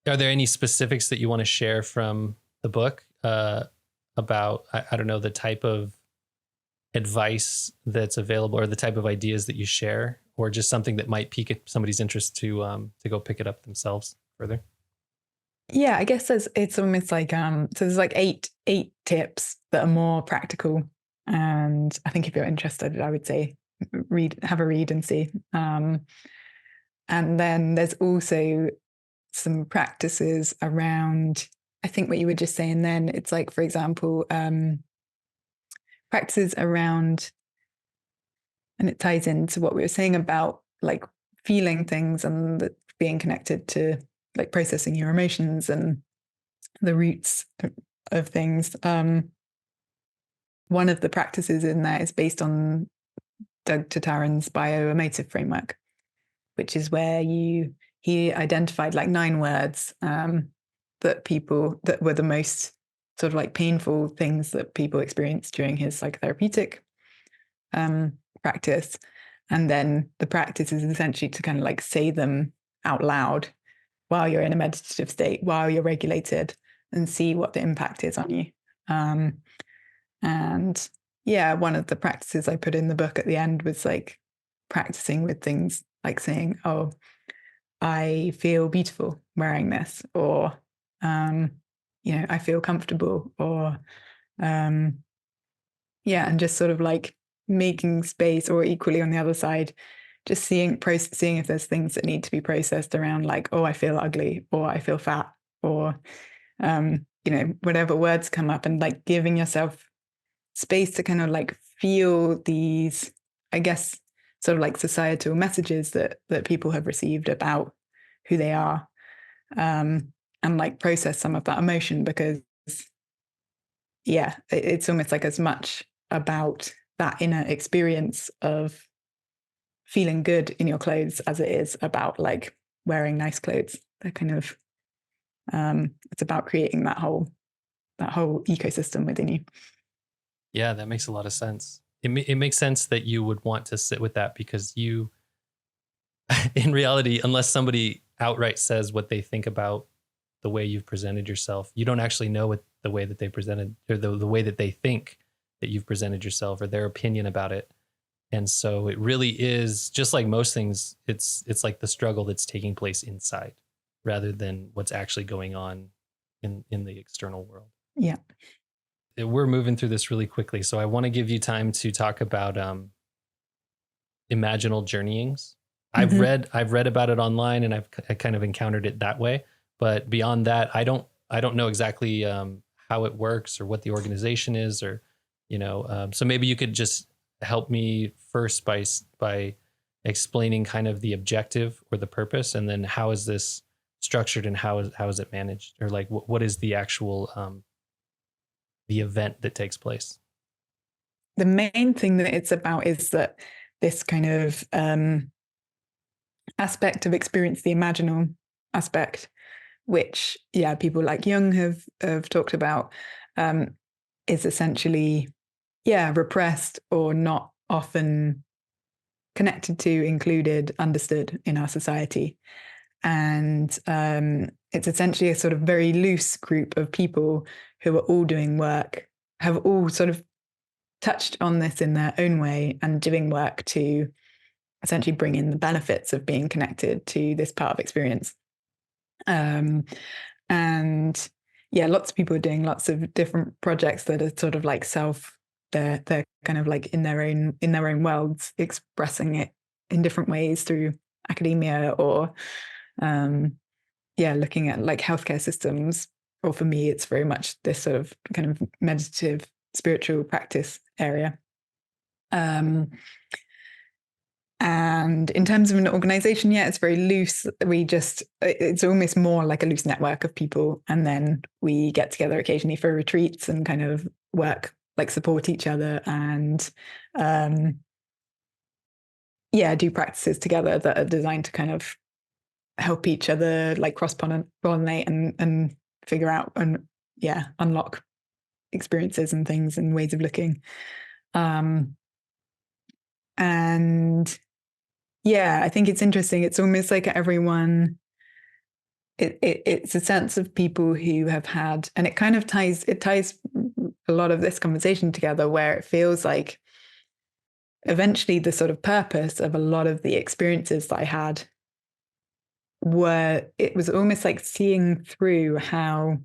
Are there any specifics that you want to share from the book about, I don't know, the type of advice that's available or the type of ideas that you share, or just something that might pique somebody's interest to go pick it up themselves further? Yeah, I guess it's almost like so there's like eight tips that are more practical, and I think if you're interested, I would say have a read and see. And then there's also some practices around, I think what you were just saying then, it's like, for example, practices around, and it ties into what we were saying about like feeling things and being connected to like processing your emotions and the roots of things. One of the practices in there is based on Doug Tataran's bioemotive framework, which is where he identified like 9 words that were the most sort of like painful things that people experienced during his psychotherapeutic practice. And then the practice is essentially to kind of like say them out loud while you're in a meditative state, while you're regulated, and see what the impact is on you. And one of the practices I put in the book at the end was like practicing with things like saying, oh, I feel beautiful wearing this, or, I feel comfortable, or, and just sort of like making space, or equally on the other side, just seeing if there's things that need to be processed around, like, oh, I feel ugly, or I feel fat, or whatever words come up, and like giving yourself space to kind of like feel these, I guess, sort of like societal messages that people have received about who they are, and like process some of that emotion, because it's almost like as much about that inner experience of feeling good in your clothes as it is about like wearing nice clothes. They're kind of it's about creating that whole ecosystem within you. Yeah, that makes a lot of sense. It makes sense that you would want to sit with that, because you, in reality, unless somebody outright says what they think about the way you've presented yourself, you don't actually know what the way that they presented, or the way that they think that you've presented yourself, or their opinion about it. And so it really is, just like most things, it's like the struggle that's taking place inside rather than what's actually going on in the external world. Yeah. We're moving through this really quickly, so I want to give you time to talk about Imaginal Journeyings. Mm-hmm. I've read about it online, and I kind of encountered it that way. But beyond that, I don't know exactly how it works or what the organization is, or so maybe you could just help me first by explaining kind of the objective or the purpose, and then how is this structured, and how is it managed, or like what is the actual the event that takes place. The main thing that it's about is that this kind of aspect of experience, the imaginal aspect, which people like Jung have talked about, is essentially repressed, or not often connected to, included, understood in our society. And it's essentially a sort of very loose group of people who are all doing work, have all sort of touched on this in their own way, and doing work to essentially bring in the benefits of being connected to this part of experience. And lots of people are doing lots of different projects that are sort of like they're kind of like in their own worlds, expressing it in different ways through academia, or looking at like healthcare systems. Or for me, it's very much this sort of kind of meditative spiritual practice area. And in terms of an organization, it's very loose. It's almost more like a loose network of people. And then we get together occasionally for retreats and kind of work, like support each other, and do practices together that are designed to kind of help each other, like cross-pollinate and figure out and unlock experiences and things and ways of looking. I think it's interesting. It's almost like everyone, it's a sense of people who have had, and it kind of ties a lot of this conversation together, where it feels like eventually the sort of purpose of a lot of the experiences that I had it was almost like seeing through how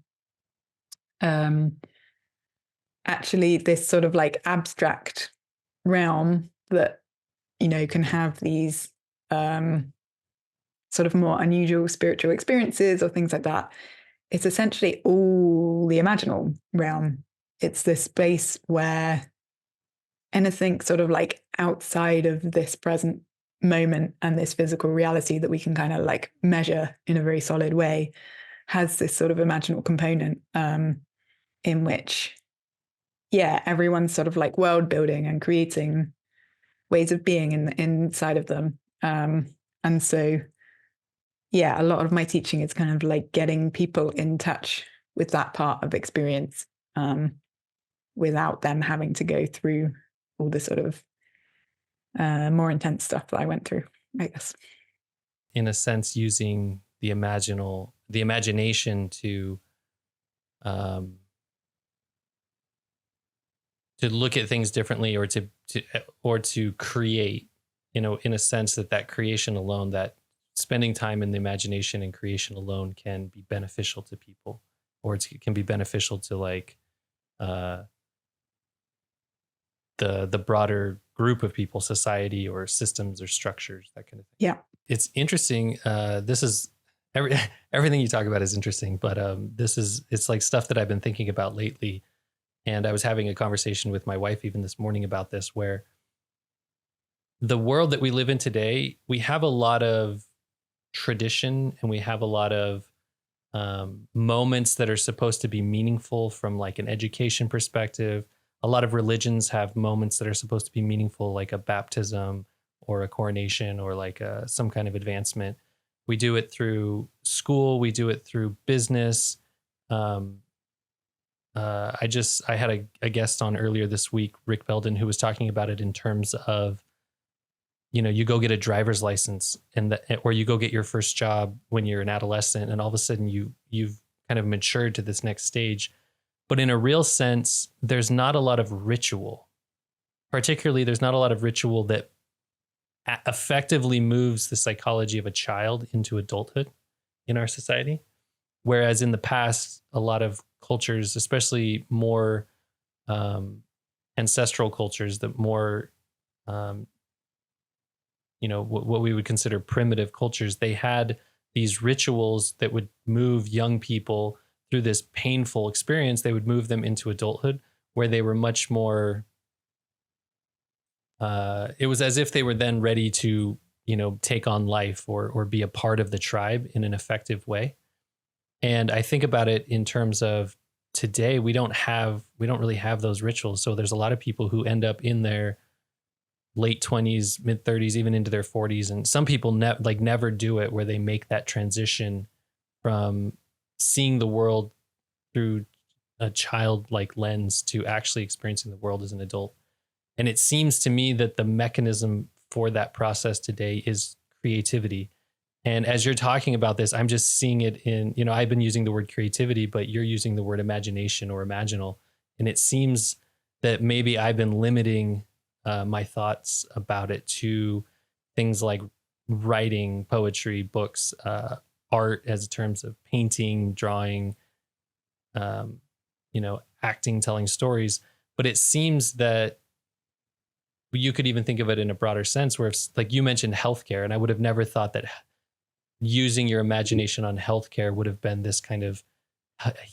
actually this sort of like abstract realm that can have these sort of more unusual spiritual experiences or things like that. It's essentially all the imaginal realm. It's this space where anything sort of like outside of this present moment and this physical reality that we can kind of like measure in a very solid way has this sort of imaginal component, in which everyone's sort of like world building and creating ways of being inside of them. And so a lot of my teaching is kind of like getting people in touch with that part of experience, without them having to go through all the sort of more intense stuff that I went through, I guess. In a sense, using the imagination to look at things differently, or to create, in a sense that creation alone, that spending time in the imagination and creation alone can be beneficial to people, or it can be beneficial to like the broader group of people, society or systems or structures, that kind of thing. Yeah. It's interesting. This is everything you talk about is interesting, but it's like stuff that I've been thinking about lately. And I was having a conversation with my wife even this morning about this, where the world that we live in today, we have a lot of tradition and we have a lot of moments that are supposed to be meaningful from like an education perspective. A lot of religions have moments that are supposed to be meaningful, like a baptism or a coronation or like some kind of advancement. We do it through school. We do it through business. I had a guest on earlier this week, Rick Belden, who was talking about it in terms of, you go get a driver's license or you go get your first job when you're an adolescent, and all of a sudden you've kind of matured to this next stage. But in a real sense, there's not a lot of ritual. Particularly, there's not a lot of ritual that effectively moves the psychology of a child into adulthood in our society. Whereas in the past, a lot of cultures, especially more ancestral cultures, that more, what we would consider primitive cultures, they had these rituals that would move young people through this painful experience. They would move them into adulthood, where they were much more, it was as if they were then ready to, take on life or be a part of the tribe in an effective way. And I think about it in terms of today, we don't really have those rituals. So there's a lot of people who end up in their late 20s, mid 30s, even into their 40s. And some people never do it, where they make that transition from seeing the world through a childlike lens to actually experiencing the world as an adult. And it seems to me that the mechanism for that process today is creativity. And as you're talking about this, I'm just seeing it in, I've been using the word creativity, but you're using the word imagination or imaginal. And it seems that maybe I've been limiting my thoughts about it to things like writing, poetry, books, art, as terms of painting, drawing, acting, telling stories. But it seems that you could even think of it in a broader sense, where it's like you mentioned healthcare, and I would have never thought that using your imagination on healthcare would have been this kind of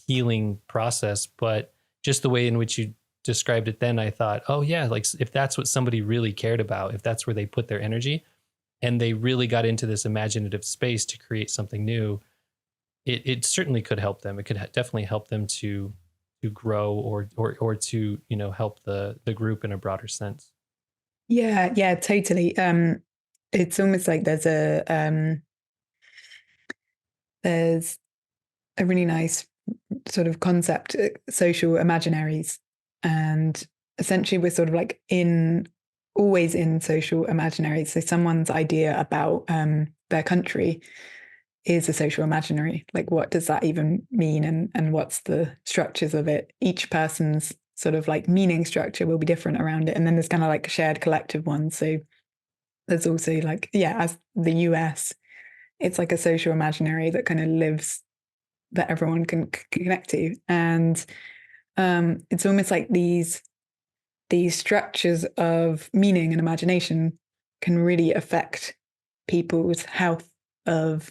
healing process. But just the way in which you described it then, I thought, oh yeah, like if that's what somebody really cared about, if that's where they put their energy and they really got into this imaginative space to create something new, it certainly could help them. It could definitely help them to grow or to, help the group in a broader sense. Yeah, totally. It's almost like there's a really nice sort of concept, social imaginaries. And essentially we're sort of like always in social imaginaries. So someone's idea about their country is a social imaginary. Like, what does that even mean? And what's the structures of it? Each person's sort of like meaning structure will be different around it. And then there's kind of like shared collective ones. So there's also like, as the US, it's like a social imaginary that kind of lives, that everyone can connect to. And it's almost like these structures of meaning and imagination can really affect people's health of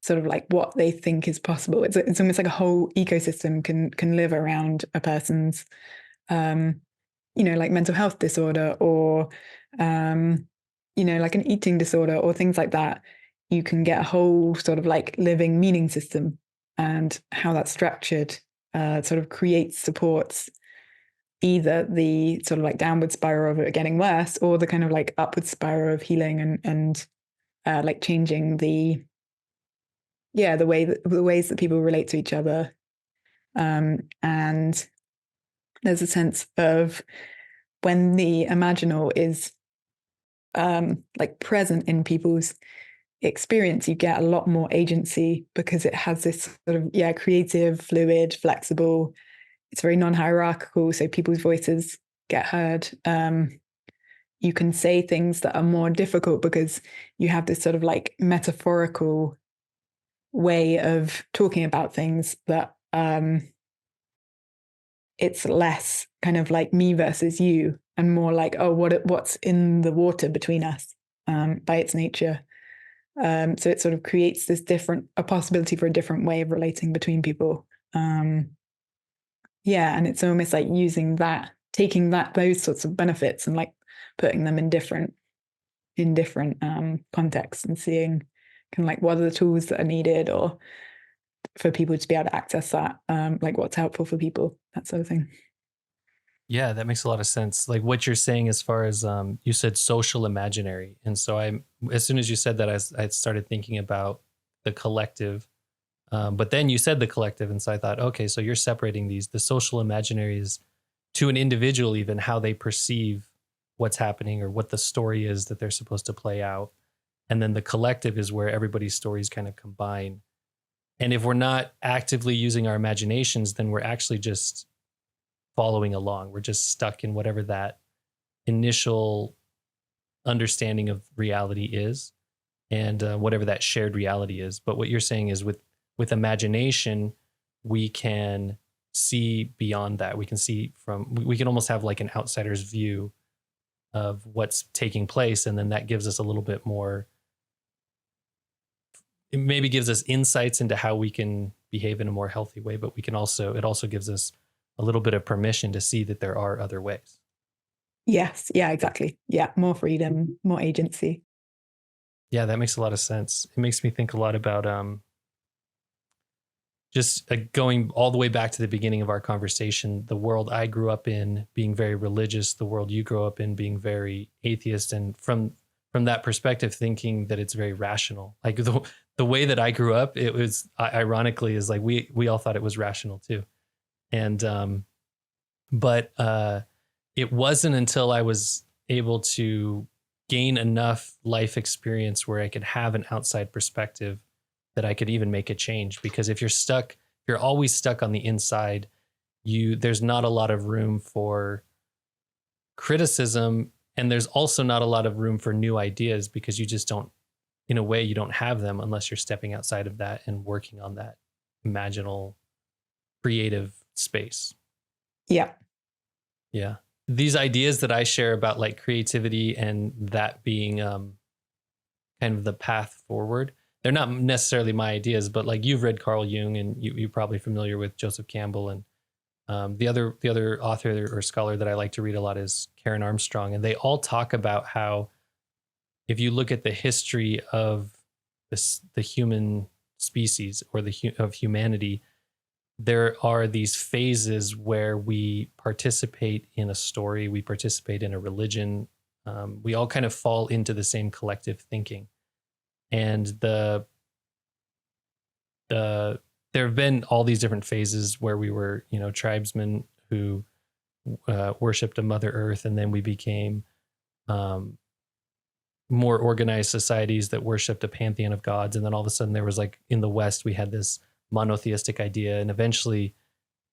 sort of like what they think is possible. It's almost like a whole ecosystem can live around a person's like mental health disorder or like an eating disorder or things like that. You can get a whole sort of like living meaning system, and how that's structured sort of supports either the sort of like downward spiral of it getting worse, or the kind of like upward spiral of healing and like changing the ways that people relate to each other. And there's a sense of when the imaginal is like present in people's experience, you get a lot more agency, because it has this sort of creative, fluid, flexible. It's very non-hierarchical, so people's voices get heard. You can say things that are more difficult because you have this sort of like metaphorical way of talking about things that it's less kind of like me versus you, and more like, oh, what's in the water between us by its nature. So it sort of creates this a possibility for a different way of relating between people. Yeah, and it's almost like using that, taking those sorts of benefits and like putting them in different contexts and seeing kind of like what are the tools that are needed or for people to be able to access that, like what's helpful for people, that sort of thing. Yeah, that makes a lot of sense. Like what you're saying as far as you said social imaginary. And so as soon as you said that, I started thinking about the collective. But then you said the collective. And so I thought, okay, so you're separating the social imaginaries to an individual, even how they perceive what's happening or what the story is that they're supposed to play out. And then the collective is where everybody's stories kind of combine. And if we're not actively using our imaginations, then we're actually just following along. We're just stuck in whatever that initial understanding of reality is and whatever that shared reality is. But what you're saying is with imagination, we can see beyond that. We can almost have like an outsider's view of what's taking place. And then that gives us a little bit more, it maybe gives us insights into how we can behave in a more healthy way, but it also gives us a little bit of permission to see that there are other ways. Yes. Yeah, exactly. Yeah. More freedom, more agency. Yeah, that makes a lot of sense. It makes me think a lot about just going all the way back to the beginning of our conversation, the world I grew up in being very religious, the world you grew up in being very atheist, and from that perspective, thinking that it's very rational. Like the way that I grew up, it was ironically is like we all thought it was rational too. And but it wasn't until I was able to gain enough life experience where I could have an outside perspective that I could even make a change. Because if you're always stuck on the inside, there's not a lot of room for criticism, and there's also not a lot of room for new ideas because you just don't, in a way, you don't have them unless you're stepping outside of that and working on that imaginal, creative space. Yeah. Yeah. These ideas that I share about like creativity and that being kind of the path forward, they're not necessarily my ideas, but like you've read Carl Jung and you're probably familiar with Joseph Campbell, and the other author or scholar that I like to read a lot is Karen Armstrong. And they all talk about how if you look at the history of the human species or of humanity, there are these phases where we participate in a story, we participate in a religion, we all kind of fall into the same collective thinking. And there have been all these different phases where we were, tribesmen who worshipped a Mother Earth, and then we became more organized societies that worshipped a pantheon of gods. And then all of a sudden there was like in the West, we had this monotheistic idea. And eventually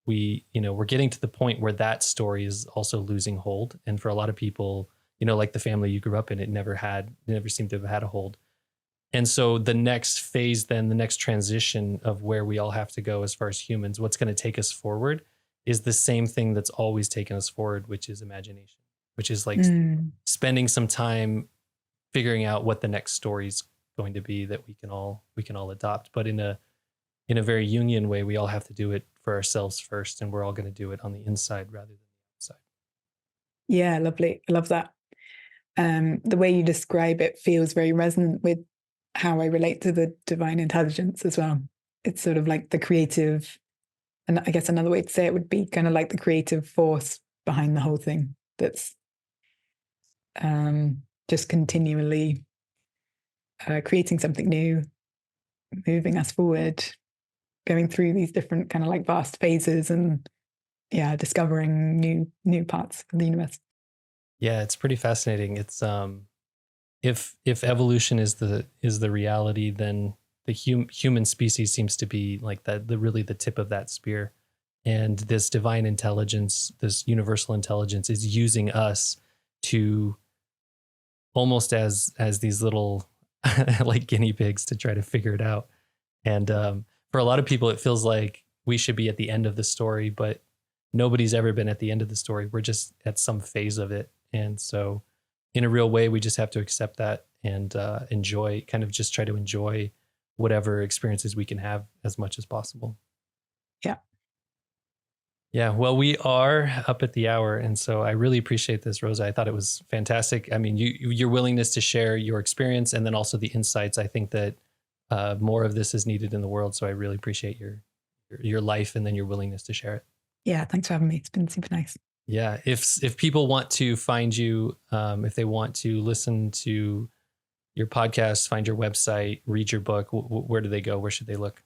we're getting to the point where that story is also losing hold. And for a lot of people, like the family you grew up in, it never seemed to have had a hold. And so the next phase, then the next transition of where we all have to go as far as humans, what's going to take us forward is the same thing that's always taken us forward, which is imagination, which is like spending some time figuring out what the next story is going to be that we can all adopt. But in a very Jungian way, we all have to do it for ourselves first, and we're all going to do it on the inside rather than the outside. Yeah, lovely. I love that. The way you describe it feels very resonant with how I relate to the divine intelligence as well. It's sort of like the creative, and I guess another way to say it would be kind of like the creative force behind the whole thing that's just continually creating something new, moving us forward, going through these different kind of like vast phases, and discovering new parts of the universe. Yeah, it's pretty fascinating. It's if evolution is the reality, then the human species seems to be like really the tip of that spear. And this divine intelligence, this universal intelligence, is using us to almost as these little like guinea pigs to try to figure it out. And for a lot of people, it feels like we should be at the end of the story, but nobody's ever been at the end of the story. We're just at some phase of it. And so in a real way, we just have to accept that and enjoy, kind of just try to enjoy whatever experiences we can have as much as possible. Yeah. Yeah. Well, we are up at the hour. And so I really appreciate this, Rosa. I thought it was fantastic. I mean, your willingness to share your experience and then also the insights. I think that more of this is needed in the world. So I really appreciate your life and then your willingness to share it. Yeah. Thanks for having me. It's been super nice. Yeah. If people want to find you, if they want to listen to your podcast, find your website, read your book, where do they go? Where should they look?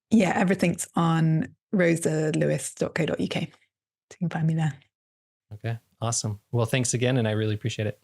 Yeah. Everything's on rosalewis.co.uk. So you can find me there. Okay. Awesome. Well, thanks again. And I really appreciate it.